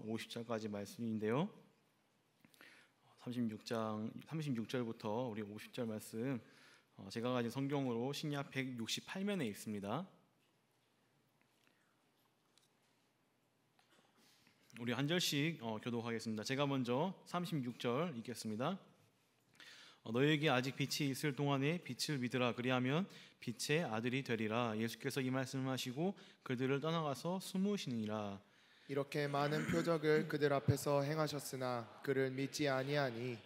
50절까지 말씀인데요. 36절부터 우리 50절 말씀 제가 가진 성경으로 신약 168면에 있습니다. 우리 한 절씩 교독하겠습니다. 제가 먼저 36절 읽겠습니다. 너희에게 아직 빛이 있을 동안에 빛을 믿으라. 그리하면 빛의 아들이 되리라. 예수께서 이 말씀을 하시고 그들을 떠나가서 숨으시니라. 이렇게 많은 표적을 그들 앞에서 행하셨으나 그를 믿지 아니하니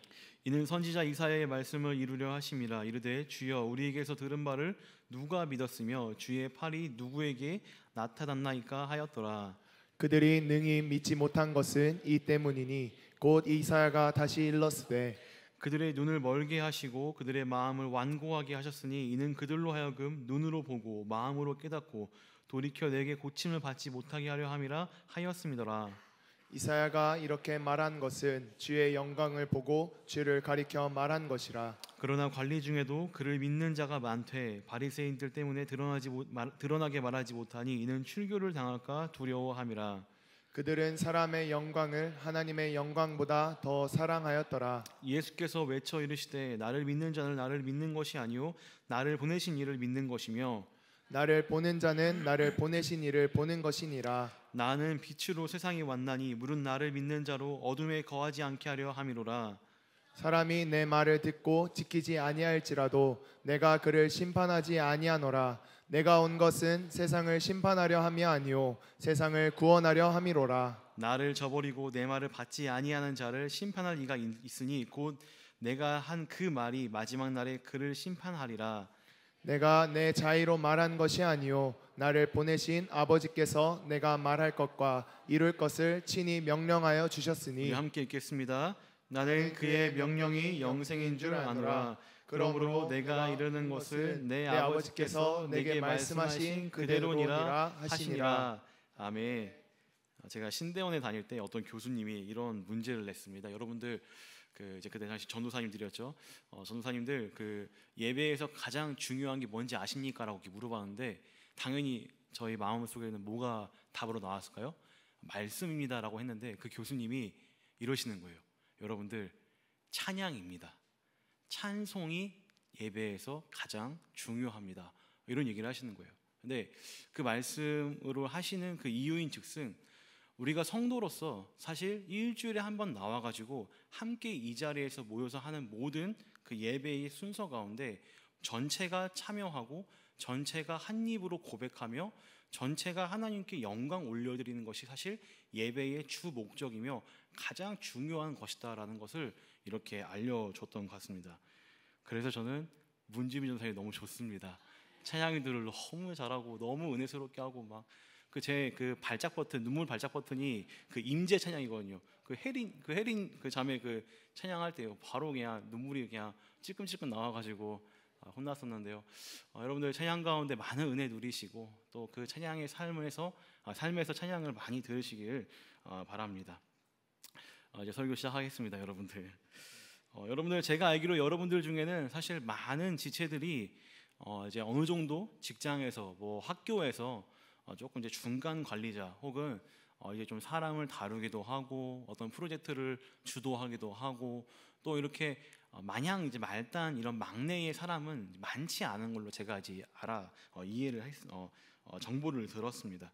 이는 선지자 이사야의 말씀을 이루려 하심이라. 이르되 주여 우리에게서 들은 바를 누가 믿었으며 주의 팔이 누구에게 나타났나이까 하였더라. 그들이 능히 믿지 못한 것은 이 때문이니 곧 이사야가 다시 일렀으되 그들의 눈을 멀게 하시고 그들의 마음을 완고하게 하셨으니 이는 그들로 하여금 눈으로 보고 마음으로 깨닫고 돌이켜 내게 고침을 받지 못하게 하려 함이라 하였음이더라. 이사야가 이렇게 말한 것은 주의 영광을 보고 주를 가리켜 말한 것이라. 그러나 관리 중에도 그를 믿는 자가 많되 바리새인들 때문에 드러나게 말하지 못하니 이는 출교를 당할까 두려워함이라. 그들은 사람의 영광을 하나님의 영광보다 더 사랑하였더라. 예수께서 외쳐 이르시되 나를 믿는 자는 나를 믿는 것이 아니요 나를 보내신 이를 믿는 것이며 나를 보는 자는 나를 보내신 이를 보는 것이니라. 나는 빛으로 세상에 왔나니 물은 나를 믿는 자로 어둠에 거하지 않게 하려 함이로라. 사람이 내 말을 듣고 지키지 아니할지라도 내가 그를 심판하지 아니하노라. 내가 온 것은 세상을 심판하려 함이 아니요 세상을 구원하려 함이로라. 나를 저버리고 내 말을 받지 아니하는 자를 심판할 이가 있으니 곧 내가 한 그 말이 마지막 날에 그를 심판하리라. 내가 내 자의로 말한 것이 아니요 나를 보내신 아버지께서 내가 말할 것과 이룰 것을 친히 명령하여 주셨으니. 우리 함께 읽겠습니다. 나는 그의 명령이 영생인 줄 아노라. 그러므로 내가 이르는 것을 내 아버지께서 내게 말씀하신 그대로니라 하시니라. 아멘. 제가 신대원에 다닐 때 어떤 교수님이 이런 문제를 냈습니다. 여러분들 이제 그때 당시 전도사님들이었죠. 전도사님들 예배에서 가장 중요한 게 뭔지 아십니까라고 물어봤는데 당연히 저희 마음속에는 뭐가 답으로 나왔을까요? 말씀입니다라고 했는데 그 교수님이 이러시는 거예요. 여러분들 찬양입니다. 찬송이 예배에서 가장 중요합니다. 이런 얘기를 하시는 거예요. 근데 그 말씀으로 하시는 그 이유인즉슨 우리가 성도로서 사실 일주일에 한 번 나와가지고 함께 이 자리에서 모여서 하는 모든 그 예배의 순서 가운데 전체가 참여하고 전체가 한 입으로 고백하며 전체가 하나님께 영광 올려드리는 것이 사실 예배의 주 목적이며 가장 중요한 것이다라는 것을 이렇게 알려줬던 것 같습니다. 그래서 저는 문지민 전사님 너무 좋습니다. 찬양이들을 너무 잘하고 너무 은혜스럽게 하고 막 제 발작 버튼, 눈물 발작 버튼이 임재 찬양이거든요. 혜린 자매 찬양할 때요 바로 그냥 눈물이 그냥 찔끔찔끔 나와가지고 혼났었는데요. 여러분들 찬양 가운데 많은 은혜 누리시고 또 그 찬양의 삶에서 찬양을 많이 들으시길 바랍니다. 이제 설교 시작하겠습니다, 여러분들. 여러분들 제가 알기로 여러분들 중에는 사실 많은 지체들이 이제 어느 정도 직장에서 뭐 학교에서 조금 이제 중간 관리자 혹은 이제 좀 사람을 다루기도 하고 어떤 프로젝트를 주도하기도 하고 또 이렇게 마냥 이제 말단 이런 막내의 사람은 많지 않은 걸로 제가 이제 정보를 들었습니다.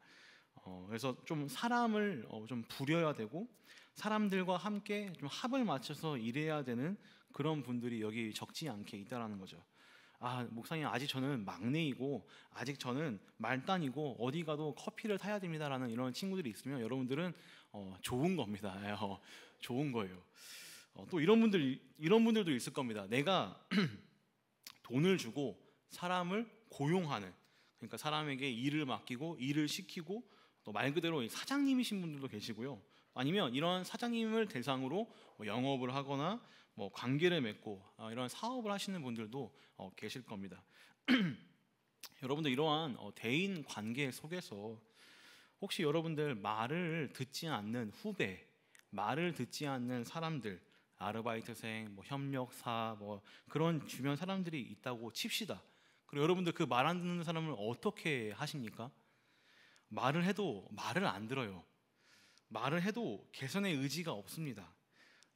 그래서 좀 사람을 좀 부려야 되고 사람들과 함께 좀 합을 맞춰서 일해야 되는 그런 분들이 여기 적지 않게 있다라는 거죠. 목사님 아직 저는 막내이고 아직 저는 말단이고 어디 가도 커피를 타야 됩니다라는 이런 친구들이 있으면 여러분들은 좋은 겁니다. 좋은 거예요. 또 이런 분들도 있을 겁니다. 내가 돈을 주고 사람을 고용하는, 그러니까 사람에게 일을 맡기고 일을 시키고 또 말 그대로 사장님이신 분들도 계시고요. 아니면 이런 사장님을 대상으로 영업을 하거나 관계를 맺고 이런 사업을 하시는 분들도 계실 겁니다. 여러분들 이러한 대인 관계 속에서 혹시 여러분들 말을 듣지 않는 후배, 말을 듣지 않는 사람들, 아르바이트생, 협력사 그런 주변 사람들이 있다고 칩시다. 그리고 여러분들 그 말 안 듣는 사람을 어떻게 하십니까? 말을 해도 말을 안 들어요. 말을 해도 개선의 의지가 없습니다.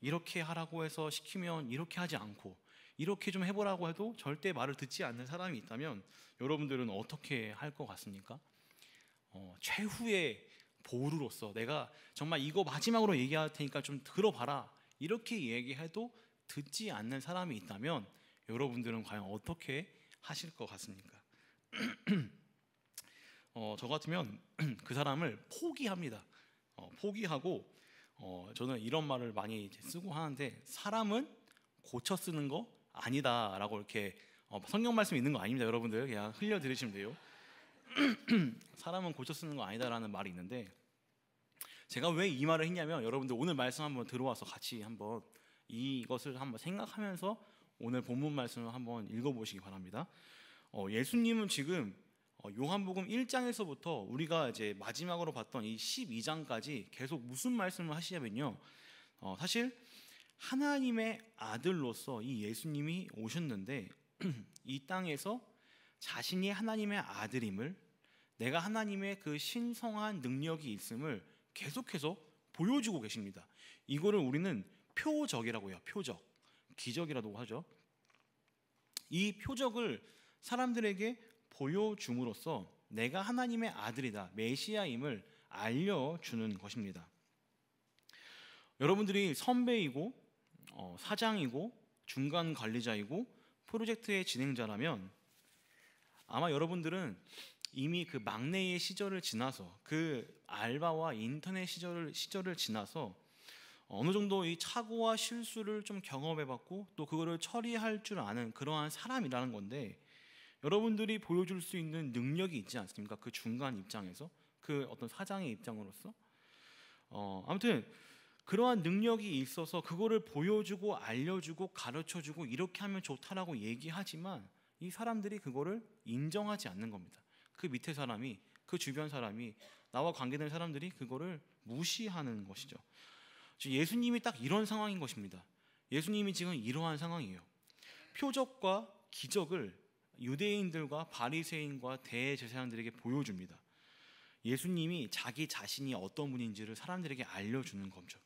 이렇게 하라고 해서 시키면 이렇게 하지 않고, 이렇게 좀 해보라고 해도 절대 말을 듣지 않는 사람이 있다면 여러분들은 어떻게 할 것 같습니까? 최후의 보루로서 내가 정말 이거 마지막으로 얘기할 테니까 좀 들어봐라, 이렇게 얘기해도 듣지 않는 사람이 있다면 여러분들은 과연 어떻게 하실 것 같습니까? 저 같으면 그 사람을 포기합니다. 포기하고, 저는 이런 말을 많이 이제 쓰고 하는데, 사람은 고쳐 쓰는 거 아니다라고 이렇게 성경 말씀 있는 거 아닙니다. 여러분들 그냥 흘려 들으시면 돼요. 사람은 고쳐 쓰는 거 아니다라는 말이 있는데, 제가 왜 이 말을 했냐면, 여러분들 오늘 말씀 한번 들어와서 같이 한번 이것을 한번 생각하면서 오늘 본문 말씀을 한번 읽어보시기 바랍니다. 예수님은 지금 요한복음 1장에서부터 우리가 이제 마지막으로 봤던 이 12장까지 계속 무슨 말씀을 하시냐면요, 사실 하나님의 아들로서 이 예수님이 오셨는데 이 땅에서 자신이 하나님의 아들임을, 내가 하나님의 그 신성한 능력이 있음을 계속해서 보여주고 계십니다. 이거를 우리는 표적이라고 해요. 표적, 기적이라고 하죠. 이 표적을 사람들에게 보여줌으로써 내가 하나님의 아들이다, 메시아임을 알려주는 것입니다. 여러분들이 선배이고 사장이고 중간 관리자이고 프로젝트의 진행자라면 아마 여러분들은 이미 그 막내의 시절을 지나서, 그 알바와 인터넷 시절을 지나서 어느 정도 이 착오와 실수를 좀 경험해봤고 또 그거를 처리할 줄 아는 그러한 사람이라는 건데, 여러분들이 보여줄 수 있는 능력이 있지 않습니까? 그 중간 입장에서, 그 어떤 사장의 입장으로서. 아무튼 그러한 능력이 있어서 그거를 보여주고 알려주고 가르쳐주고 이렇게 하면 좋다라고 얘기하지만 이 사람들이 그거를 인정하지 않는 겁니다. 그 밑에 사람이, 그 주변 사람이, 나와 관계된 사람들이 그거를 무시하는 것이죠. 예수님이 딱 이런 상황인 것입니다. 예수님이 지금 이러한 상황이에요. 표적과 기적을 유대인들과 바리새인과 대제사장들에게 보여줍니다. 예수님이 자기 자신이 어떤 분인지를 사람들에게 알려주는 거죠.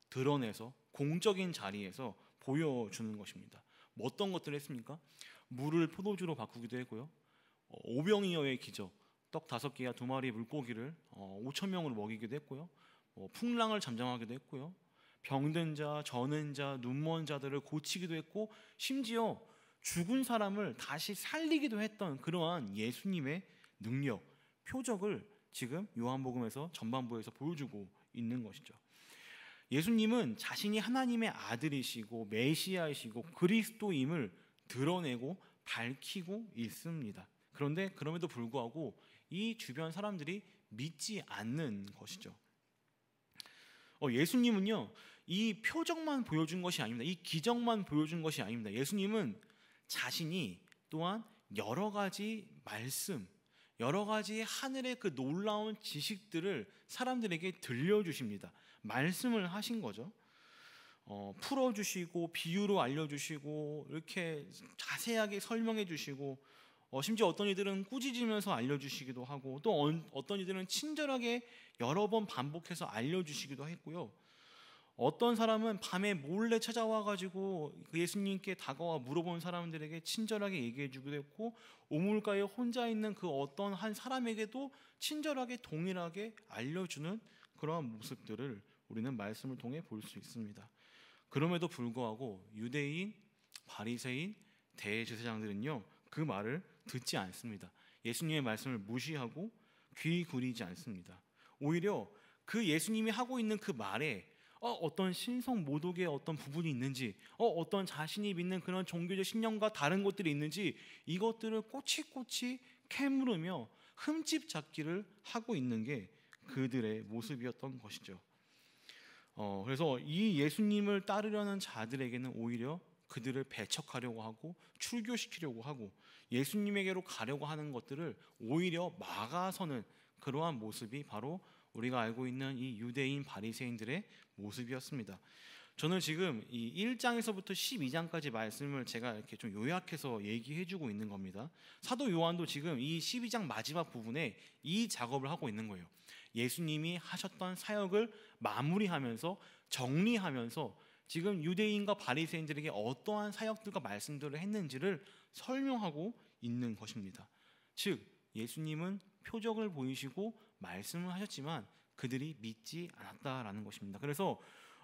드러내서 공적인 자리에서 보여주는 것입니다. 뭐 어떤 것들을 했습니까? 물을 포도주로 바꾸기도 했고요. 오병이어의 기적, 떡 5개와 2마리 물고기를 5천 명으로 먹이기도 했고요. 풍랑을 잠잠하기도 했고요. 병든 자, 저는 자, 눈먼 자들을 고치기도 했고, 심지어 죽은 사람을 다시 살리기도 했던 그러한 예수님의 능력, 표적을 지금 요한복음에서 전반부에서 보여주고 있는 것이죠. 예수님은 자신이 하나님의 아들이시고 메시아이시고 그리스도임을 드러내고 밝히고 있습니다. 그런데 그럼에도 불구하고 이 주변 사람들이 믿지 않는 것이죠. 예수님은요, 이 표적만 보여준 것이 아닙니다. 이 기적만 보여준 것이 아닙니다. 예수님은 자신이 또한 여러 가지 말씀, 여러 가지 하늘의 그 놀라운 지식들을 사람들에게 들려주십니다. 말씀을 하신 거죠. 풀어주시고 비유로 알려주시고 이렇게 자세하게 설명해 주시고, 심지어 어떤 이들은 꾸짖으면서 알려주시기도 하고, 또 어떤 이들은 친절하게 여러 번 반복해서 알려주시기도 했고요. 어떤 사람은 밤에 몰래 찾아와가지고 예수님께 다가와 물어본 사람들에게 친절하게 얘기해주기도 했고, 우물가에 혼자 있는 그 어떤 한 사람에게도 친절하게 동일하게 알려주는 그러한 모습들을 우리는 말씀을 통해 볼 수 있습니다. 그럼에도 불구하고 유대인, 바리새인, 대제사장들은요, 그 말을 듣지 않습니다. 예수님의 말씀을 무시하고 귀 기울이지 않습니다. 오히려 그 예수님이 하고 있는 그 말에 어떤 신성 모독의 어떤 부분이 있는지, 어떤 자신이 믿는 그런 종교적 신념과 다른 것들이 있는지, 이것들을 꼬치꼬치 캐물으며 흠집 잡기를 하고 있는 게 그들의 모습이었던 것이죠. 그래서 이 예수님을 따르려는 자들에게는 오히려 그들을 배척하려고 하고 출교시키려고 하고 예수님에게로 가려고 하는 것들을 오히려 막아서는 그러한 모습이 바로 우리가 알고 있는 이 유대인 바리새인들의 모습이었습니다. 저는 지금 이 1장에서부터 12장까지 말씀을 제가 이렇게 좀 요약해서 얘기해주고 있는 겁니다. 사도 요한도 지금 이 12장 마지막 부분에 이 작업을 하고 있는 거예요. 예수님이 하셨던 사역을 마무리하면서 정리하면서 지금 유대인과 바리새인들에게 어떠한 사역들과 말씀들을 했는지를 설명하고 있는 것입니다. 즉 예수님은 표적을 보이시고 말씀을 하셨지만 그들이 믿지 않았다라는 것입니다. 그래서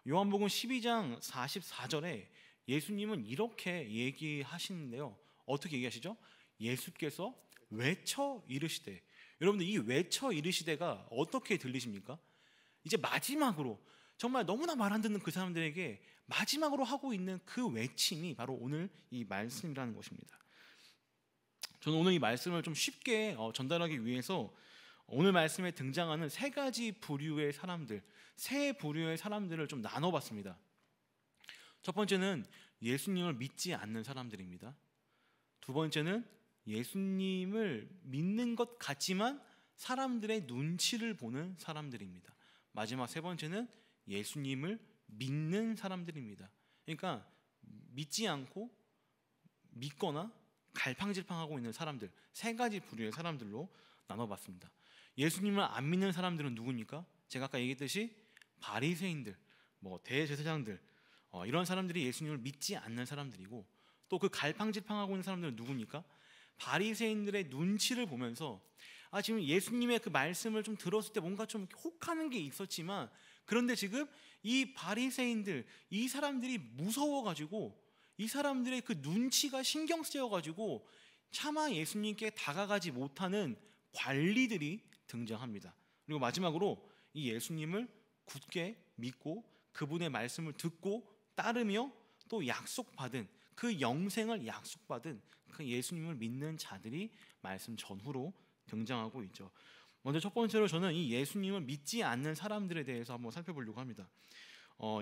요한복음 12장 44절에 예수님은 이렇게 얘기하시는데요. 어떻게 얘기하시죠? 예수께서 외쳐 이르시되, 여러분들 이 외쳐 이르시되가 어떻게 들리십니까? 이제 마지막으로 정말 너무나 말 안 듣는 그 사람들에게 마지막으로 하고 있는 그 외침이 바로 오늘 이 말씀이라는 것입니다. 저는 오늘 이 말씀을 좀 쉽게 전달하기 위해서 오늘 말씀에 등장하는 세 가지 부류의 사람들, 세 부류의 사람들을 좀 나눠봤습니다. 첫 번째는 예수님을 믿지 않는 사람들입니다. 두 번째는 예수님을 믿는 것 같지만 사람들의 눈치를 보는 사람들입니다. 마지막 세 번째는 예수님을 믿는 사람들입니다. 그러니까 믿지 않고 믿거나 갈팡질팡하고 있는 사람들, 세 가지 부류의 사람들로 나눠봤습니다. 예수님을 안 믿는 사람들은 누굽니까? 제가 아까 얘기했듯이 바리새인들, 대제사장들, 이런 사람들이 예수님을 믿지 않는 사람들이고, 또 그 갈팡질팡하고 있는 사람들은 누굽니까? 바리새인들의 눈치를 보면서 지금 예수님의 그 말씀을 좀 들었을 때 뭔가 좀 혹하는 게 있었지만, 그런데 지금 이 바리새인들, 이 사람들이 무서워가지고, 이 사람들의 그 눈치가 신경 쓰여가지고 차마 예수님께 다가가지 못하는 관리들이 등장합니다. 그리고 마지막으로 이 예수님을 굳게 믿고 그분의 말씀을 듣고 따르며 또 약속받은 그 영생을 약속받은 그 예수님을 믿는 자들이 말씀 전후로 등장하고 있죠. 먼저 첫 번째로 저는 이 예수님을 믿지 않는 사람들에 대해서 한번 살펴보려고 합니다.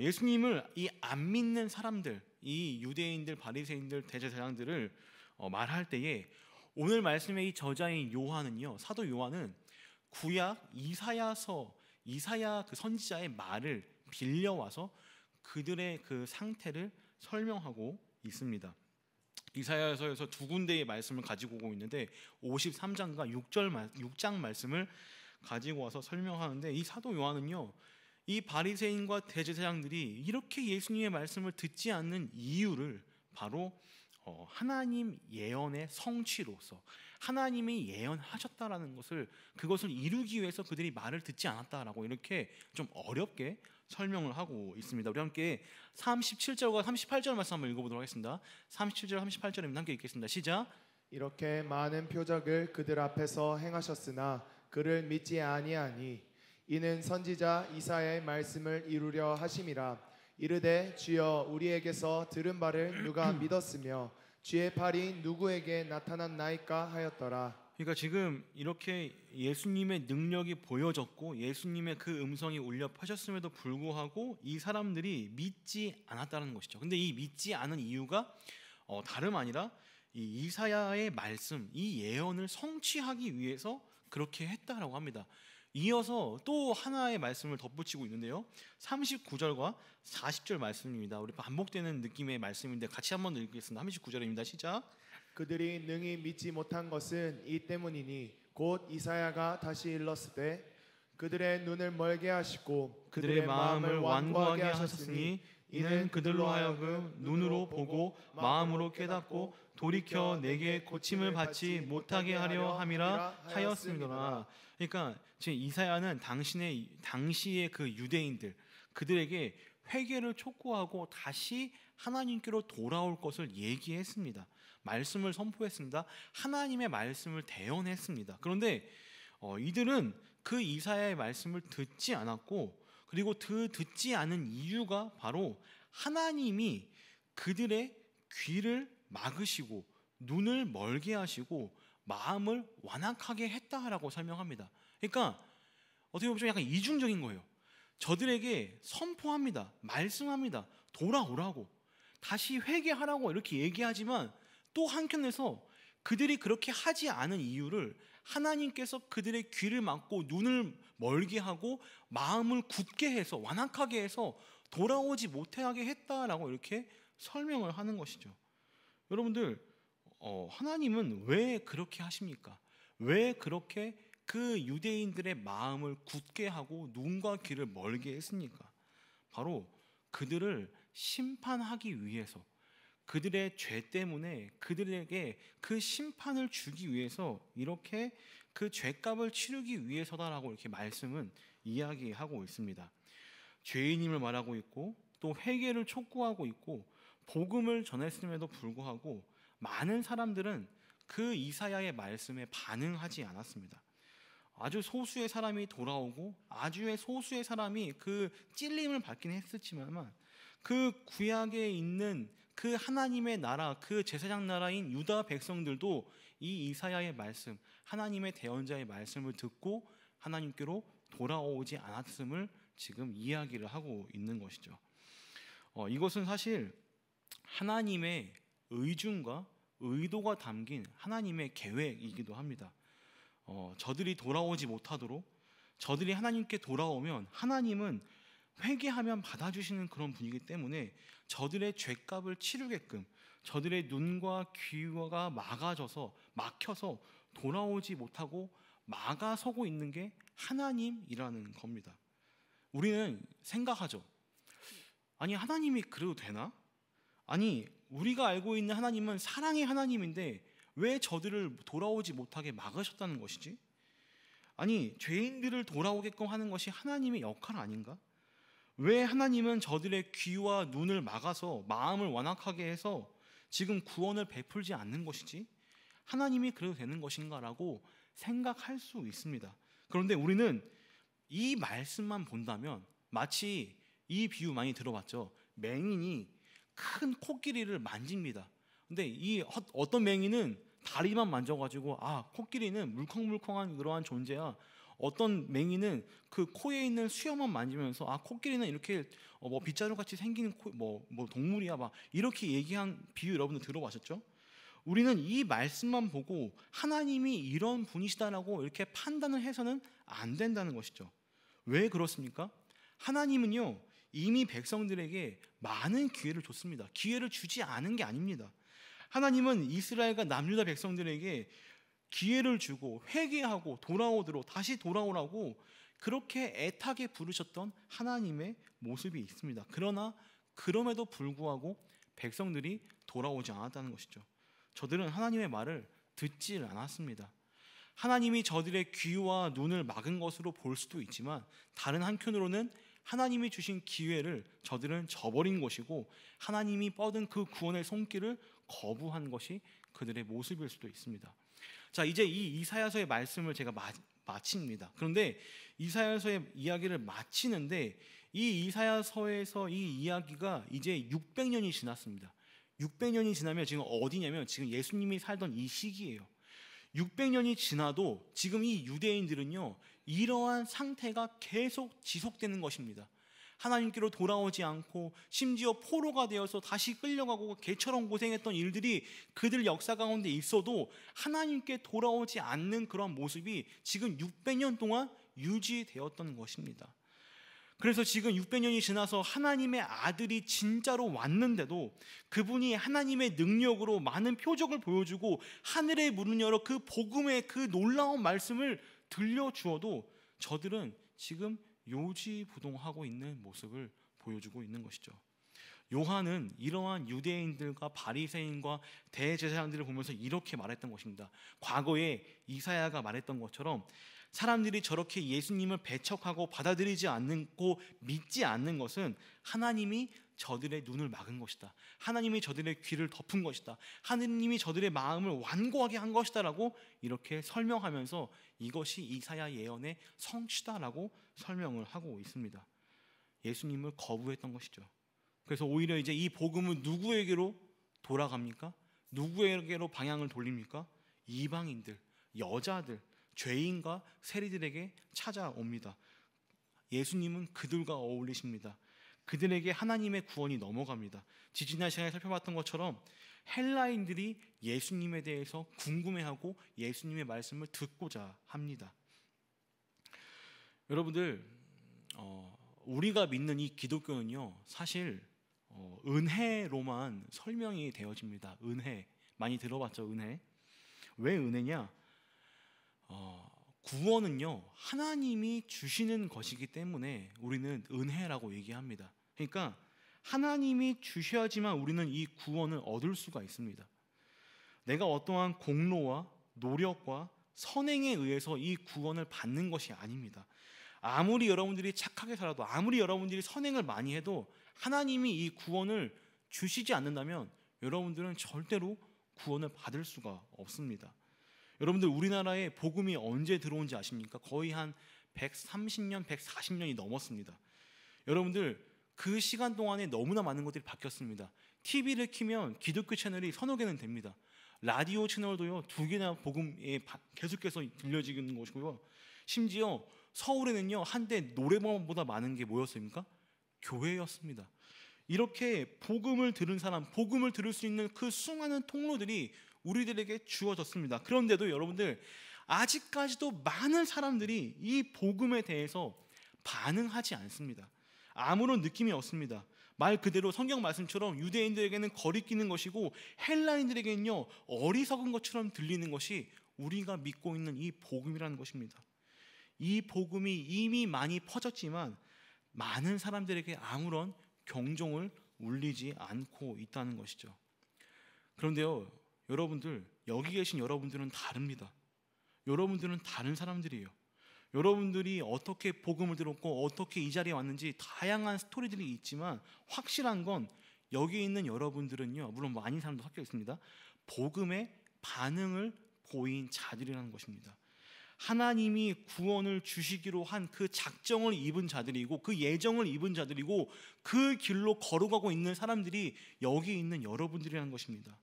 예수님을 이 안 믿는 사람들, 이 유대인들, 바리새인들, 대제사장들을 말할 때에 오늘 말씀의 이 저자인 요한은요, 사도 요한은 구약 이사야 그 선지자의 말을 빌려와서 그들의 그 상태를 설명하고 있습니다. 이사야서에서 두 군데의 말씀을 가지고 오고 있는데 53장과 6장 말씀을 가지고 와서 설명하는데, 이 사도 요한은요, 이 바리새인과 대제사장들이 이렇게 예수님의 말씀을 듣지 않는 이유를 바로 하나님 예언의 성취로서 하나님이 예언하셨다라는 그것을 이루기 위해서 그들이 말을 듣지 않았다라고 이렇게 좀 어렵게 설명을 하고 있습니다. 우리 함께 37절과 38절 말씀 한번 읽어보도록 하겠습니다. 37절 38절입니다. 함께 읽겠습니다. 시작. 이렇게 많은 표적을 그들 앞에서 행하셨으나 그를 믿지 아니하니 이는 선지자 이사야의 말씀을 이루려 하심이라. 이르되 주여 우리에게서 들은 바를 누가 믿었으며 주의 팔이 누구에게 나타났나이까 하였더라. 그러니까 지금 이렇게 예수님의 능력이 보여졌고 예수님의 그 음성이 울려 퍼졌음에도 불구하고 이 사람들이 믿지 않았다는 것이죠. 근데 이 믿지 않은 이유가 다름 아니라 이 이사야의 말씀, 이 예언을 성취하기 위해서 그렇게 했다라고 합니다. 이어서 또 하나의 말씀을 덧붙이고 있는데요, 39절과 40절 말씀입니다. 우리 반복되는 느낌의 말씀인데 같이 한번 더 읽겠습니다. 39절입니다. 시작. 그들이 능히 믿지 못한 것은 이 때문이니 곧 이사야가 다시 일렀을 때 그들의 눈을 멀게 하시고 그들의 마음을 완고하게 하셨으니 이는 그들로 하여금 눈으로 보고 마음으로 깨닫고 돌이켜 내게 고침을 받지 못하게 하려 함이라 하였음이더라. 그러니까 지금 이사야는 당시의 그 유대인들, 그들에게 회개를 촉구하고 다시 하나님께로 돌아올 것을 얘기했습니다. 말씀을 선포했습니다. 하나님의 말씀을 대언했습니다. 그런데 이들은 그 이사야의 말씀을 듣지 않았고, 그리고 듣지 않은 이유가 바로 하나님이 그들의 귀를 막으시고 눈을 멀게 하시고 마음을 완악하게 했다라고 설명합니다. 그러니까 어떻게 보면 좀 약간 이중적인 거예요. 저들에게 선포합니다. 말씀합니다. 돌아오라고, 다시 회개하라고 이렇게 얘기하지만 또 한켠에서 그들이 그렇게 하지 않은 이유를 하나님께서 그들의 귀를 막고 눈을 멀게 하고 마음을 굳게 해서 완악하게 해서 돌아오지 못하게 했다라고 이렇게 설명을 하는 것이죠. 여러분들, 하나님은 왜 그렇게 하십니까? 왜 그렇게 그 유대인들의 마음을 굳게 하고 눈과 귀를 멀게 했습니까? 바로 그들을 심판하기 위해서, 그들의 죄 때문에 그들에게 그 심판을 주기 위해서 이렇게 그 죄값을 치르기 위해서다라고 이렇게 말씀은 이야기하고 있습니다. 죄인임을 말하고 있고 또 회개를 촉구하고 있고 복음을 전했음에도 불구하고 많은 사람들은 그 이사야의 말씀에 반응하지 않았습니다. 아주 소수의 사람이 돌아오고 아주 소수의 사람이 그 찔림을 받긴 했었지만 그 구약에 있는 그 하나님의 나라, 그 제사장 나라인 유다 백성들도 이 이사야의 말씀, 하나님의 대언자의 말씀을 듣고 하나님께로 돌아오지 않았음을 지금 이야기를 하고 있는 것이죠. 이것은 사실 하나님의 의중과 의도가 담긴 하나님의 계획이기도 합니다. 저들이 돌아오지 못하도록, 저들이 하나님께 돌아오면 하나님은 회개하면 받아주시는 그런 분이기 때문에 저들의 죄값을 치르게끔 저들의 눈과 귀가 막혀서 돌아오지 못하고 막아서고 있는 게 하나님이라는 겁니다. 우리는 생각하죠. 아니, 하나님이 그래도 되나? 아니, 우리가 알고 있는 하나님은 사랑의 하나님인데 왜 저들을 돌아오지 못하게 막으셨다는 것이지? 아니, 죄인들을 돌아오게끔 하는 것이 하나님의 역할 아닌가? 왜 하나님은 저들의 귀와 눈을 막아서 마음을 완악하게 해서 지금 구원을 베풀지 않는 것이지? 하나님이 그래도 되는 것인가라고 생각할 수 있습니다. 그런데 우리는 이 말씀만 본다면 마치 이 비유 많이 들어봤죠. 맹인이 큰 코끼리를 만집니다. 근데 이 어떤 맹인은 다리만 만져가지고 코끼리는 물컹물컹한 그러한 존재야. 어떤 맹인은 그 코에 있는 수염만 만지면서 코끼리는 이렇게 빗자루같이 생기는 동물이야 막 이렇게 얘기한 비유 여러분들 들어보셨죠? 우리는 이 말씀만 보고 하나님이 이런 분이시다라고 이렇게 판단을 해서는 안 된다는 것이죠. 왜 그렇습니까? 하나님은요 이미 백성들에게 많은 기회를 줬습니다. 기회를 주지 않은 게 아닙니다. 하나님은 이스라엘과 남유다 백성들에게 기회를 주고 회개하고 돌아오도록 다시 돌아오라고 그렇게 애타게 부르셨던 하나님의 모습이 있습니다. 그러나 그럼에도 불구하고 백성들이 돌아오지 않았다는 것이죠. 저들은 하나님의 말을 듣지 않았습니다. 하나님이 저들의 귀와 눈을 막은 것으로 볼 수도 있지만 다른 한편으로는 하나님이 주신 기회를 저들은 저버린 것이고 하나님이 뻗은 그 구원의 손길을 거부한 것이 그들의 모습일 수도 있습니다. 자, 이제 이 이사야서의 말씀을 제가 마칩니다. 그런데 이사야서의 이야기를 마치는데 이 이사야서에서 이 이야기가 이제 600년이 지났습니다. 600년이 지나면 지금 어디냐면 지금 예수님이 살던 이 시기예요. 600년이 지나도 지금 이 유대인들은요 이러한 상태가 계속 지속되는 것입니다. 하나님께로 돌아오지 않고 심지어 포로가 되어서 다시 끌려가고 개처럼 고생했던 일들이 그들 역사 가운데 있어도 하나님께 돌아오지 않는 그런 모습이 지금 600년 동안 유지되었던 것입니다. 그래서 지금 600년이 지나서 하나님의 아들이 진짜로 왔는데도 그분이 하나님의 능력으로 많은 표적을 보여주고 하늘의 문을 열어 그 복음의 그 놀라운 말씀을 들려주어도 저들은 지금 요지부동하고 있는 모습을 보여주고 있는 것이죠. 요한은 이러한 유대인들과 바리새인과 대제사장들을 보면서 이렇게 말했던 것입니다. 과거에 이사야가 말했던 것처럼 사람들이 저렇게 예수님을 배척하고 받아들이지 않고 믿지 않는 것은 하나님이 저들의 눈을 막은 것이다. 하나님이 저들의 귀를 덮은 것이다. 하나님이 저들의 마음을 완고하게 한 것이다라고 이렇게 설명하면서 이것이 이사야 예언의 성취다라고 설명을 하고 있습니다. 예수님을 거부했던 것이죠. 그래서 오히려 이제 이 복음은 누구에게로 돌아갑니까? 누구에게로 방향을 돌립니까? 이방인들, 여자들, 죄인과 세리들에게 찾아옵니다. 예수님은 그들과 어울리십니다. 그들에게 하나님의 구원이 넘어갑니다. 지지난 시간에 살펴봤던 것처럼 헬라인들이 예수님에 대해서 궁금해하고 예수님의 말씀을 듣고자 합니다. 여러분들, 우리가 믿는 이 기독교는요 사실 은혜로만 설명이 되어집니다. 은혜 많이 들어봤죠? 은혜. 왜 은혜냐? 구원은요, 하나님이 주시는 것이기 때문에 우리는 은혜라고 얘기합니다. 그러니까 하나님이 주셔야지만 우리는 이 구원을 얻을 수가 있습니다. 내가 어떠한 공로와 노력과 선행에 의해서 이 구원을 받는 것이 아닙니다. 아무리 여러분들이 착하게 살아도, 아무리 여러분들이 선행을 많이 해도 하나님이 이 구원을 주시지 않는다면 여러분들은 절대로 구원을 받을 수가 없습니다. 여러분들, 우리나라에 복음이 언제 들어온지 아십니까? 거의 한 130년, 140년이 넘었습니다. 여러분들, 그 시간 동안에 너무나 많은 것들이 바뀌었습니다. TV를 켜면 기독교 채널이 서너 개는 됩니다. 라디오 채널도요, 2개나 복음에 계속해서 들려지는 것이고요. 심지어 서울에는요, 한때 노래방보다 많은 게 뭐였습니까? 교회였습니다. 이렇게 복음을 들은 사람, 복음을 들을 수 있는 그 수많은 통로들이 우리들에게 주어졌습니다. 그런데도 여러분들, 아직까지도 많은 사람들이 이 복음에 대해서 반응하지 않습니다. 아무런 느낌이 없습니다. 말 그대로 성경 말씀처럼 유대인들에게는 거리끼는 것이고 헬라인들에게는요, 어리석은 것처럼 들리는 것이 우리가 믿고 있는 이 복음이라는 것입니다. 이 복음이 이미 많이 퍼졌지만 많은 사람들에게 아무런 경종을 울리지 않고 있다는 것이죠. 그런데요, 여러분들, 여기 계신 여러분들은 다릅니다. 여러분들은 다른 사람들이에요. 여러분들이 어떻게 복음을 들었고 어떻게 이 자리에 왔는지 다양한 스토리들이 있지만 확실한 건 여기 있는 여러분들은요, 물론 많은 사람도 섞여 있습니다. 복음의 반응을 보인 자들이라는 것입니다. 하나님이 구원을 주시기로 한 그 작정을 입은 자들이고 그 예정을 입은 자들이고 그 길로 걸어가고 있는 사람들이 여기 있는 여러분들이라는 것입니다.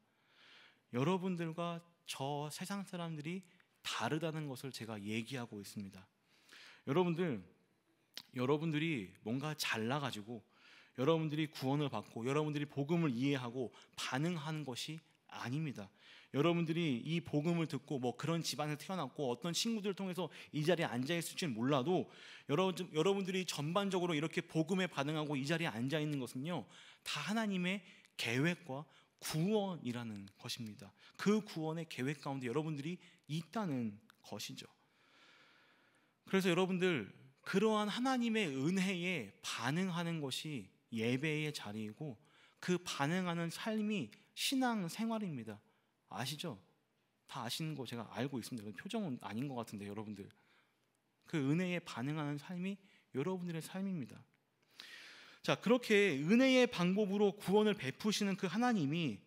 여러분들과 저 세상 사람들이 다르다는 것을 제가 얘기하고 있습니다. 여러분들이 뭔가 잘나가지고 여러분들이 구원을 받고 여러분들이 복음을 이해하고 반응하는 것이 아닙니다. 여러분들이 이 복음을 듣고 뭐 그런 집안에 태어났고 어떤 친구들을 통해서 이 자리에 앉아 있을지는 몰라도 여러분들이 전반적으로 이렇게 복음에 반응하고 이 자리에 앉아 있는 것은요, 다 하나님의 계획과 구원이라는 것입니다. 그 구원의 계획 가운데 여러분들이 있다는 것이죠. 그래서 여러분들, 그러한 하나님의 은혜에 반응하는 것이 예배의 자리이고 그 반응하는 삶이 신앙 생활입니다. 아시죠? 다 아시는 거 제가 알고 있습니다. 표정은 아닌 것 같은데 여러분들, 그 은혜에 반응하는 삶이 여러분들의 삶입니다. 자, 그렇게 은혜의 방법으로 구원을 베푸시는 그 하나님이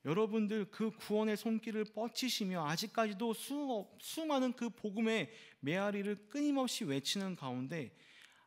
여러분들 그 구원의 손길을 뻗치시며 아직까지도 수많은 그 복음의 메아리를 끊임없이 외치는 가운데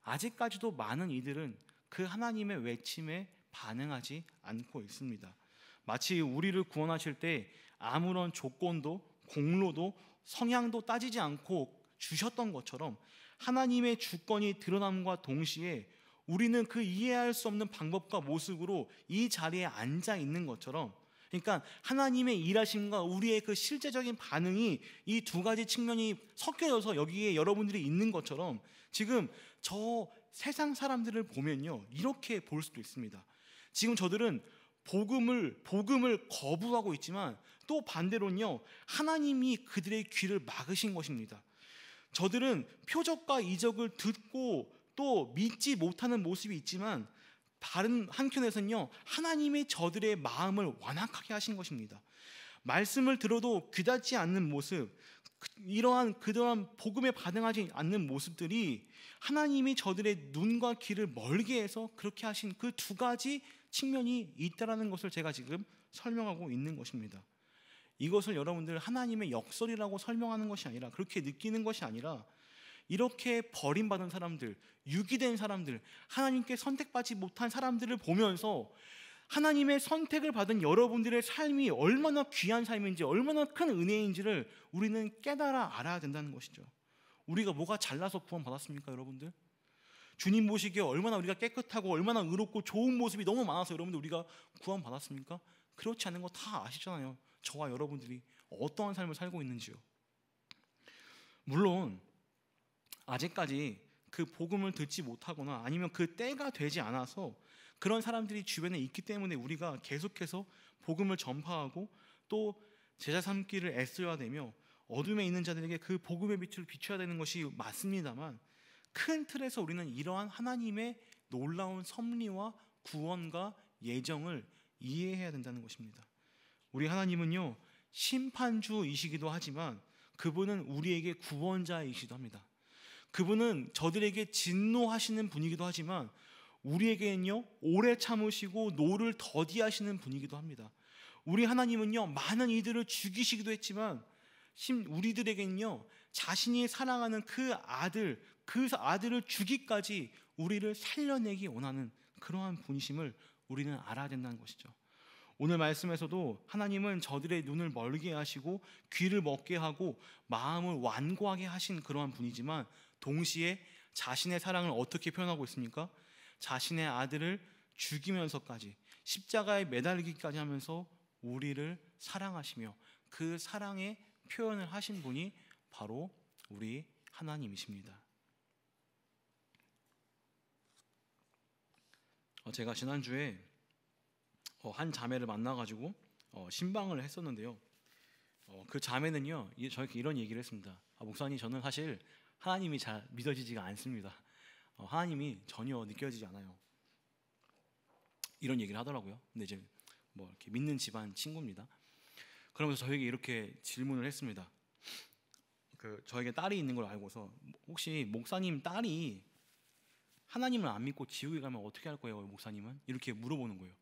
아직까지도 많은 이들은 그 하나님의 외침에 반응하지 않고 있습니다. 마치 우리를 구원하실 때 아무런 조건도 공로도 성향도 따지지 않고 주셨던 것처럼 하나님의 주권이 드러남과 동시에 우리는 그 이해할 수 없는 방법과 모습으로 이 자리에 앉아 있는 것처럼, 그러니까 하나님의 일하심과 우리의 그 실제적인 반응이 이 두 가지 측면이 섞여져서 여기에 여러분들이 있는 것처럼 지금 저 세상 사람들을 보면요, 이렇게 볼 수도 있습니다. 지금 저들은 복음을 거부하고 있지만 또 반대로는요, 하나님이 그들의 귀를 막으신 것입니다. 저들은 표적과 이적을 듣고 또 믿지 못하는 모습이 있지만 다른 한켠에서는요, 하나님이 저들의 마음을 완악하게 하신 것입니다. 말씀을 들어도 귀닫지 않는 모습, 그러한 복음에 반응하지 않는 모습들이 하나님이 저들의 눈과 귀를 멀게 해서 그렇게 하신 그 두 가지 측면이 있다라는 것을 제가 지금 설명하고 있는 것입니다. 이것을 여러분들 하나님의 역설이라고 설명하는 것이 아니라, 그렇게 느끼는 것이 아니라, 이렇게 버림받은 사람들, 유기된 사람들, 하나님께 선택받지 못한 사람들을 보면서 하나님의 선택을 받은 여러분들의 삶이 얼마나 귀한 삶인지, 얼마나 큰 은혜인지를 우리는 깨달아 알아야 된다는 것이죠. 우리가 뭐가 잘나서 구원 받았습니까, 여러분들? 주님 보시기에 얼마나 우리가 깨끗하고 얼마나 의롭고 좋은 모습이 너무 많아서 여러분들 우리가 구원 받았습니까? 그렇지 않은 거 다 아시잖아요. 저와 여러분들이 어떠한 삶을 살고 있는지요. 물론 아직까지 그 복음을 듣지 못하거나 아니면 그 때가 되지 않아서 그런 사람들이 주변에 있기 때문에 우리가 계속해서 복음을 전파하고 또 제자 삼기를 애써야 되며 어둠에 있는 자들에게 그 복음의 빛을 비춰야 되는 것이 맞습니다만, 큰 틀에서 우리는 이러한 하나님의 놀라운 섭리와 구원과 예정을 이해해야 된다는 것입니다. 우리 하나님은요, 심판주이시기도 하지만 그분은 우리에게 구원자이시기도 합니다. 그분은 저들에게 진노하시는 분이기도 하지만 우리에게는요, 오래 참으시고 노를 더디하시는 분이기도 합니다. 우리 하나님은요, 많은 이들을 죽이시기도 했지만 우리들에게는요, 자신이 사랑하는 그 아들을 주기까지 우리를 살려내기 원하는 그러한 분이심을 우리는 알아야 된다는 것이죠. 오늘 말씀에서도 하나님은 저들의 눈을 멀게 하시고 귀를 먹게 하고 마음을 완고하게 하신 그러한 분이지만, 동시에 자신의 사랑을 어떻게 표현하고 있습니까? 자신의 아들을 죽이면서까지, 십자가에 매달리기까지 하면서 우리를 사랑하시며 그 사랑의 표현을 하신 분이 바로 우리 하나님이십니다. 제가 지난주에 한 자매를 만나가지고 신방을 했었는데요. 그 자매는요, 저에게 이런 얘기를 했습니다. 목사님, 저는 사실 하나님이 잘 믿어지지가 않습니다. 하나님이 전혀 느껴지지 않아요. 이런 얘기를 하더라고요. 근데 이제 뭐 이렇게 믿는 집안 친구입니다. 그러면서 저에게 이렇게 질문을 했습니다. 저에게 딸이 있는 걸 알고서, 혹시 목사님 딸이 하나님을 안 믿고 지옥에 가면 어떻게 할 거예요, 목사님은? 이렇게 물어보는 거예요.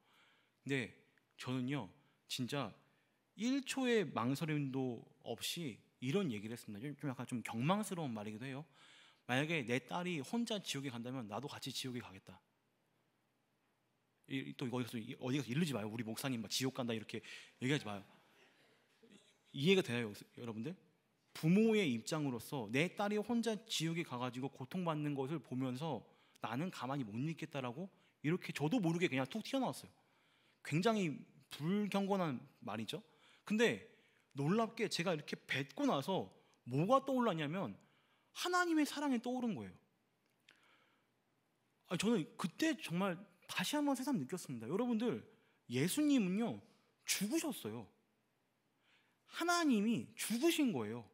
근데 저는요, 진짜 1초의 망설임도 없이 이런 얘기를 했습니다. 좀 약간 좀 경망스러운 말이기도 해요. 만약에 내 딸이 혼자 지옥에 간다면 나도 같이 지옥에 가겠다. 또 어디 가서 이르지 마요. 우리 목사님 막 지옥 간다 이렇게 얘기하지 마요. 이해가 돼요, 여러분들? 부모의 입장으로서 내 딸이 혼자 지옥에 가가지고 고통받는 것을 보면서 나는 가만히 못 있겠다라고 이렇게 저도 모르게 그냥 툭 튀어나왔어요. 굉장히 불경건한 말이죠. 근데 놀랍게 제가 이렇게 뱉고 나서 뭐가 떠올랐냐면 하나님의 사랑이 떠오른 거예요. 저는 그때 정말 다시 한번 새삼 느꼈습니다. 여러분들, 예수님은요, 죽으셨어요. 하나님이 죽으신 거예요.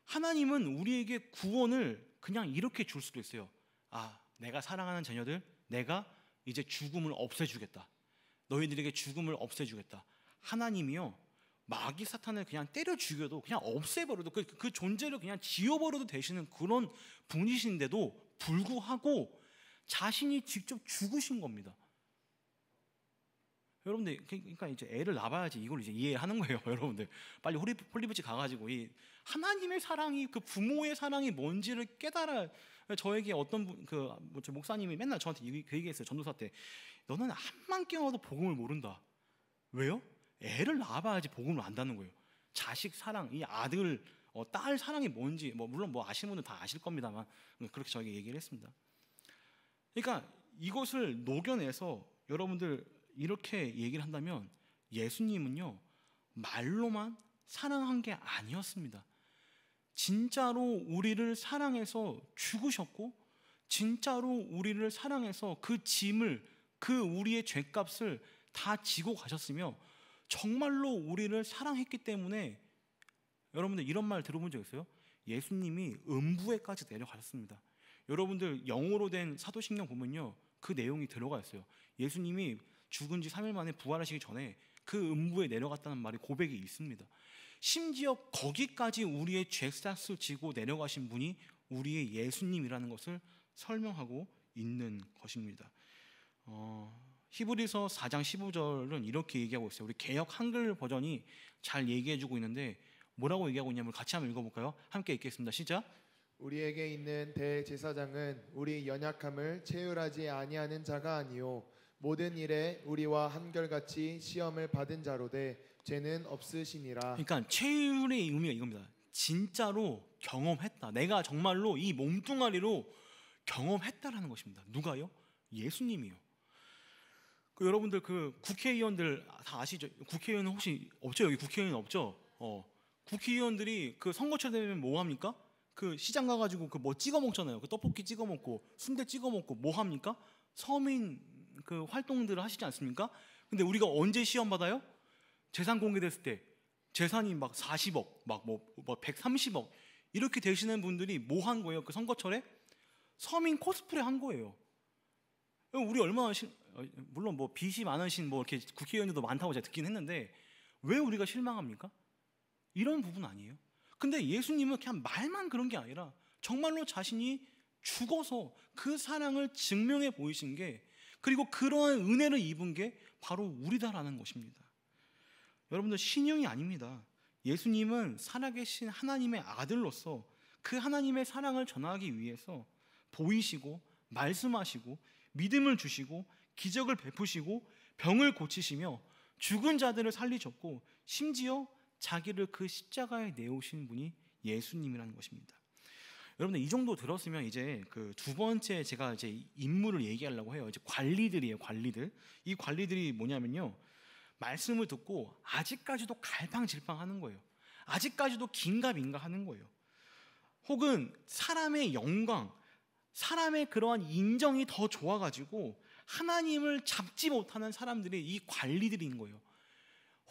하나님은 우리에게 구원을 그냥 이렇게 줄 수도 있어요. 내가 사랑하는 자녀들, 내가 이제 죽음을 없애주겠다. 너희들에게 죽음을 없애주겠다. 하나님이요, 마귀 사탄을 그냥 때려 죽여도 그냥 없애버려도 그 존재를 그냥 지워버려도 되시는 그런 분이신데도 불구하고 자신이 직접 죽으신 겁니다. 여러분들, 그러니까 이제 애를 낳아야지 이걸 이제 이해하는 거예요. 여러분들, 빨리 홀리브치 가가지고 이 하나님의 사랑이, 그 부모의 사랑이 뭔지를 깨달아. 저에게 어떤 목사님이 맨날 저한테 그 얘기했어요. 전도사 때. 너는 한만 깨어도 복음을 모른다. 왜요? 애를 낳아봐야지 복음을 안다는 거예요. 자식 사랑, 이 아들, 딸 사랑이 뭔지 물론 아시는 분들 다 아실 겁니다만 그렇게 저에게 얘기를 했습니다. 그러니까 이것을 녹여내서 여러분들 이렇게 얘기를 한다면, 예수님은요, 말로만 사랑한 게 아니었습니다. 진짜로 우리를 사랑해서 죽으셨고, 진짜로 우리를 사랑해서 그 짐을, 그 우리의 죄값을 다 지고 가셨으며, 정말로 우리를 사랑했기 때문에, 여러분들 이런 말 들어본 적 있어요? 예수님이 음부에까지 내려가셨습니다. 여러분들 영어로 된 사도신경 보면요, 그 내용이 들어가 있어요. 예수님이 죽은 지 3일 만에 부활하시기 전에 그 음부에 내려갔다는 말이, 고백이 있습니다. 심지어 거기까지 우리의 죄값을 지고 내려가신 분이 우리의 예수님이라는 것을 설명하고 있는 것입니다. 히브리서 4장 15절은 이렇게 얘기하고 있어요. 우리 개역 한글 버전이 잘 얘기해주고 있는데 뭐라고 얘기하고 있냐면 같이 한번 읽어볼까요? 함께 읽겠습니다. 시작. 우리에게 있는 대제사장은 우리 연약함을 체휼하지 아니하는 자가 아니요 모든 일에 우리와 한결같이 시험을 받은 자로되 죄는 없으시니라. 그러니까 체휼의 의미가 이겁니다. 진짜로 경험했다. 내가 정말로 이 몸뚱아리로 경험했다라는 것입니다. 누가요? 예수님이요. 여러분들 국회의원들 다 아시죠? 국회의원 혹시 없죠? 여기 국회의원 없죠? 국회의원들이 선거철 되면 뭐 합니까? 시장 가가지고 뭐 찍어 먹잖아요. 떡볶이 찍어 먹고 순대 찍어 먹고 뭐 합니까? 서민 활동들을 하시지 않습니까? 근데 우리가 언제 시험 받아요? 재산 공개됐을 때, 재산이 막 40억, 뭐 130억 이렇게 되시는 분들이 뭐 한 거예요? 그 선거철에 서민 코스프레 한 거예요. 우리 얼마나 물론 뭐 빚이 많으신 뭐 이렇게 국회의원들도 많다고 제가 듣긴 했는데 왜 우리가 실망합니까? 이런 부분 아니에요? 근데 예수님은 그냥 말만 그런 게 아니라 정말로 자신이 죽어서 그 사랑을 증명해 보이신 게, 그리고 그러한 은혜를 입은 게 바로 우리다라는 것입니다. 여러분들, 신용이 아닙니다. 예수님은 살아계신 하나님의 아들로서 그 하나님의 사랑을 전하기 위해서 보이시고 말씀하시고 믿음을 주시고 기적을 베푸시고 병을 고치시며 죽은 자들을 살리셨고 심지어 자기를 그 십자가에 내오신 분이 예수님이라는 것입니다. 여러분들, 이 정도 들었으면 이제 그 두 번째 제가 이제 인물을 얘기하려고 해요. 이제 관리들이에요, 관리들. 이 관리들이 뭐냐면요, 말씀을 듣고 아직까지도 갈팡질팡하는 거예요. 아직까지도 긴가민가 하는 거예요. 혹은 사람의 영광, 사람의 그러한 인정이 더 좋아가지고 하나님을 잡지 못하는 사람들이 이 관리들인 거예요.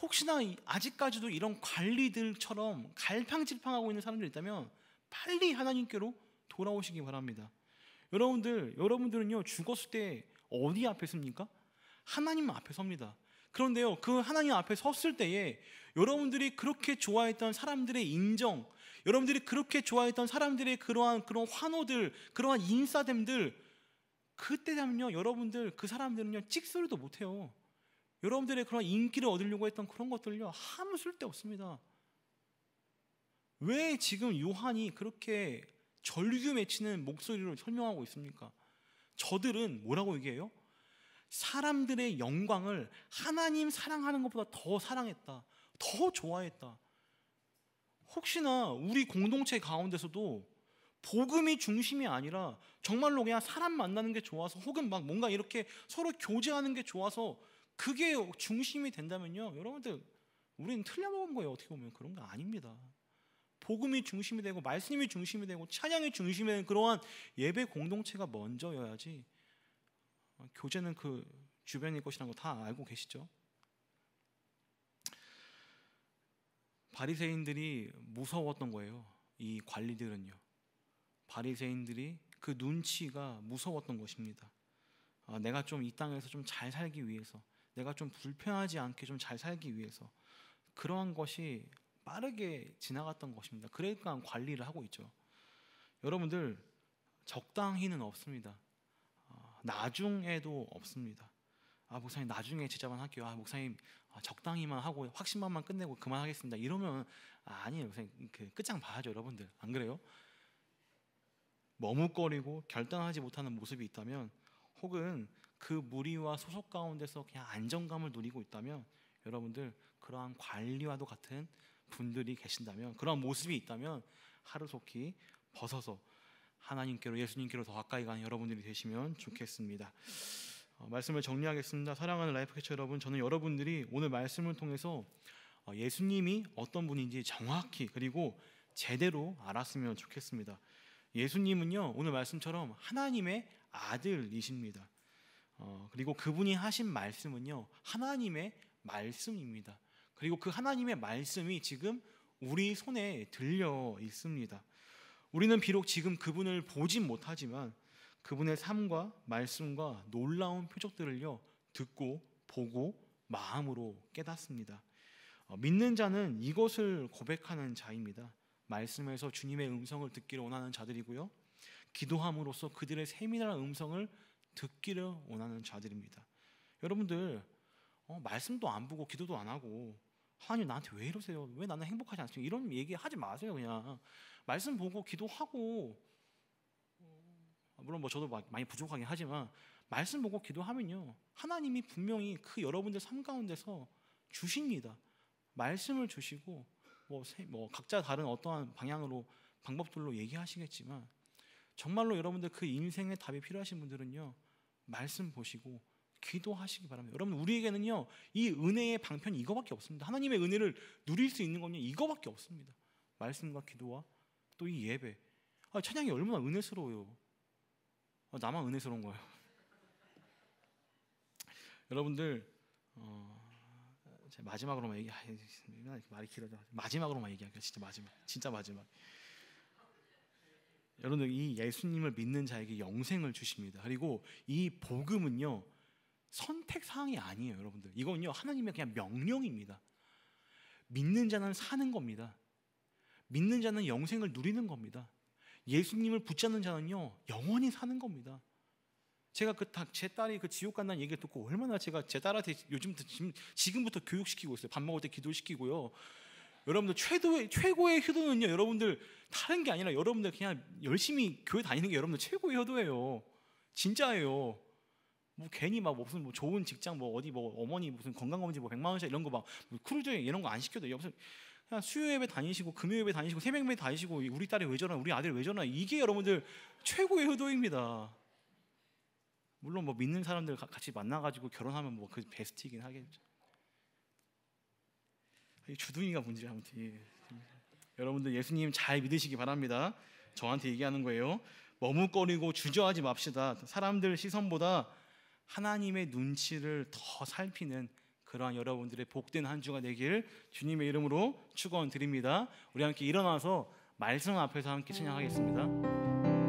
혹시나 아직까지도 이런 관리들처럼 갈팡질팡하고 있는 사람들이 있다면 빨리 하나님께로 돌아오시기 바랍니다. 여러분들은요, 죽었을 때 어디 앞에 섭니까? 하나님 앞에 섭니다. 그런데요, 그 하나님 앞에 섰을 때에 여러분들이 그렇게 좋아했던 사람들의 인정, 여러분들이 그렇게 좋아했던 사람들의 그런 환호들, 그러한 인싸됨들, 그때 되면요, 여러분들 그 사람들은요 찍소리도 못해요. 여러분들의 그런 인기를 얻으려고 했던 그런 것들요 아무 쓸데 없습니다. 왜 지금 요한이 그렇게 절규 맺히는 목소리로 설명하고 있습니까? 저들은 뭐라고 얘기해요? 사람들의 영광을 하나님 사랑하는 것보다 더 사랑했다, 더 좋아했다. 혹시나 우리 공동체 가운데서도 복음이 중심이 아니라 정말로 그냥 사람 만나는 게 좋아서, 혹은 막 뭔가 이렇게 서로 교제하는 게 좋아서 그게 중심이 된다면요, 여러분들, 우리는 틀려먹은 거예요. 어떻게 보면 그런 거 아닙니다. 복음이 중심이 되고 말씀이 중심이 되고 찬양이 중심이 되는 그러한 예배 공동체가 먼저여야지, 교제는 그 주변의 것이라는 거 다 알고 계시죠? 바리새인들이 무서웠던 거예요. 이 관리들은요, 바리새인들이 그 눈치가 무서웠던 것입니다. 내가 좀 이 땅에서 좀 잘 살기 위해서, 내가 좀 불편하지 않게 좀 잘 살기 위해서 그러한 것이 빠르게 지나갔던 것입니다. 그러니까 관리를 하고 있죠. 여러분들, 적당히는 없습니다. 나중에도 없습니다. 목사님 나중에 제자만 할게요. 목사님 적당히만 하고 확신만만 끝내고 그만하겠습니다. 이러면 아니에요. 목사님 그 끝장 봐야죠. 여러분들, 안 그래요? 머뭇거리고 결단하지 못하는 모습이 있다면, 혹은 그 무리와 소속 가운데서 그냥 안정감을 누리고 있다면, 여러분들 그러한 관리와도 같은 분들이 계신다면, 그러한 모습이 있다면 하루속히 벗어서 하나님께로, 예수님께로 더 가까이 가는 여러분들이 되시면 좋겠습니다. 말씀을 정리하겠습니다. 사랑하는 라이프캐쳐 여러분, 저는 여러분들이 오늘 말씀을 통해서 예수님이 어떤 분인지 정확히 그리고 제대로 알았으면 좋겠습니다. 예수님은요, 오늘 말씀처럼 하나님의 아들이십니다. 그리고 그분이 하신 말씀은요, 하나님의 말씀입니다. 그리고 그 하나님의 말씀이 지금 우리 손에 들려 있습니다. 우리는 비록 지금 그분을 보진 못하지만 그분의 삶과 말씀과 놀라운 표적들을요 듣고 보고 마음으로 깨닫습니다. 믿는 자는 이것을 고백하는 자입니다. 말씀에서 주님의 음성을 듣기를 원하는 자들이고요, 기도함으로써 그들의 세밀한 음성을 듣기를 원하는 자들입니다. 여러분들, 말씀도 안 보고 기도도 안 하고 하나님 나한테 왜 이러세요? 왜 나는 행복하지 않습니까? 이런 얘기 하지 마세요. 그냥 말씀 보고 기도하고, 물론 뭐 저도 많이 부족하긴 하지만 말씀 보고 기도하면요, 하나님이 분명히 그 여러분들 삶 가운데서 주십니다. 말씀을 주시고 뭐 각자 다른 어떠한 방향으로 방법들로 얘기하시겠지만, 정말로 여러분들 그 인생의 답이 필요하신 분들은요, 말씀 보시고 기도하시기 바랍니다. 여러분, 우리에게는요 이 은혜의 방편이 이거밖에 없습니다. 하나님의 은혜를 누릴 수 있는 건요 이거밖에 없습니다. 말씀과 기도와 또 이 예배. 찬양이 얼마나 은혜스러워요. 나만 은혜스러운 거예요. 여러분들, 마지막으로만 말이 길어져. 마지막으로만 얘기할게요. 진짜 마지막. 여러분들 이 예수님을 믿는 자에게 영생을 주십니다. 그리고 이 복음은요 선택 사항이 아니에요, 여러분들. 이건요 하나님의 그냥 명령입니다. 믿는 자는 사는 겁니다. 믿는 자는 영생을 누리는 겁니다. 예수님을 붙잡는 자는요 영원히 사는 겁니다. 제가 제 딸이 그 지옥 간다는 얘기를 듣고 얼마나 제가 제 딸한테 지금부터 교육시키고 있어요. 밥 먹을 때 기도시키고요. 여러분들 최고의 효도는요 여러분들 다른 게 아니라 여러분들 그냥 열심히 교회 다니는 게 여러분들 최고의 효도예요. 진짜예요. 뭐 괜히 막 무슨 뭐 좋은 직장 뭐 어디 뭐 어머니 무슨 건강검진 뭐 100만 원짜리 이런 거 막 뭐 크루즈 이런 거 안 시켜도 무슨 그냥 수요 예배 다니시고 금요 예배 다니시고 새벽 예배 다니시고 우리 딸이 왜 저러나 우리 아들이 왜 저러나 이게 여러분들 최고의 효도입니다. 물론 뭐 믿는 사람들 같이 만나가지고 결혼하면 뭐 그 베스트이긴 하겠죠. 주둥이가 문제야 아무튼. 여러분들 예수님 잘 믿으시기 바랍니다. 저한테 얘기하는 거예요. 머뭇거리고 주저하지 맙시다. 사람들 시선보다 하나님의 눈치를 더 살피는 그러한 여러분들의 복된 한 주가 되길 주님의 이름으로 축원드립니다. 우리 함께 일어나서 말씀 앞에서 함께 찬양하겠습니다.